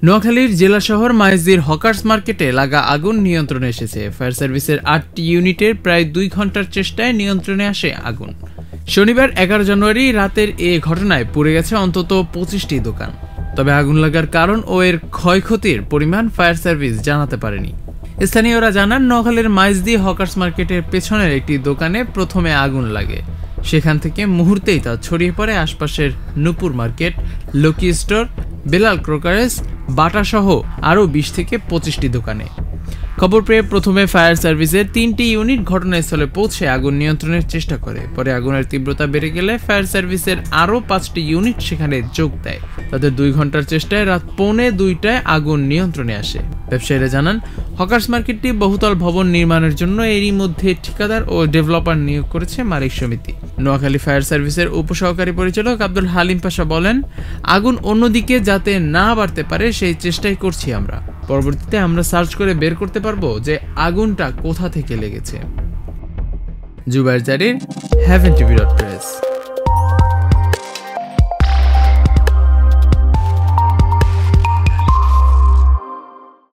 নোয়াখালীর জেলা শহর মাইজদির হকার্স মার্কেটে লাগা আগুন নিয়ন্ত্রণে এসেছে। ফায়ার সার্ভিসের ৮টি ইউনিটের প্রায় ২ ঘন্টার চেষ্টায় নিয়ন্ত্রণে আসে আগুন। শনিবার ১১ জানুয়ারি রাতের এ ঘটনায় পুড়ে গেছে অন্তত ২৫টি দোকান। তবে আগুন লাগার কারণ ও এর ক্ষয়ক্ষতির পরিমাণ ফায়ার সার্ভিস জানাতে পারেনি। স্থানীয়রা জানান, নোয়াখালীর মাইজদি হকার্স মার্কেটের পেছনের একটি দোকানে প্রথমে আগুন লাগে। সেখান থেকে মুহূর্তেই তা ছড়িয়ে পড়ে আশপাশের নূপুর মার্কেট, লকি স্টোর, বেলাল ক্রোকারেস, বাটা সহ আরও ২০ থেকে ২৫টি দোকানে। খবর পেয়ে প্রথমে ফায়ার সার্ভিসের ৩টি ইউনিট ঘটনাস্থলে পৌঁছে আগুন নিয়ন্ত্রণের চেষ্টা করে। পরে আগুনের তীব্রতা বেড়ে গেলে ফায়ার সার্ভিসের আরও ৫টি ইউনিট সেখানে যোগ দেয়। তাদের ২ ঘন্টার চেষ্টায় রাত ১:৩০টায় আগুন নিয়ন্ত্রণে আসে। ব্যবসায়ীরা জানান, হকার্স মার্কেটটি বহুতল ভবন নির্মাণের জন্য এরই মধ্যে ঠিকাদার ও ডেভেলপার নিয়োগ করেছে মালিক সমিতি। নোয়াখালী ফায়ার সার্ভিসের উপসহকারী পরিচালক আব্দুল হালিম পাশা বলেন, আগুন অন্যদিকে যাতে না বাড়তে পারে সেই চেষ্টাই করছি আমরা। পরবর্তীতে আমরা সার্চ করে বের করতে পারবো যে আগুনটা কোথা থেকে লেগেছে। জুবায়ের জারির, heavenTV.press।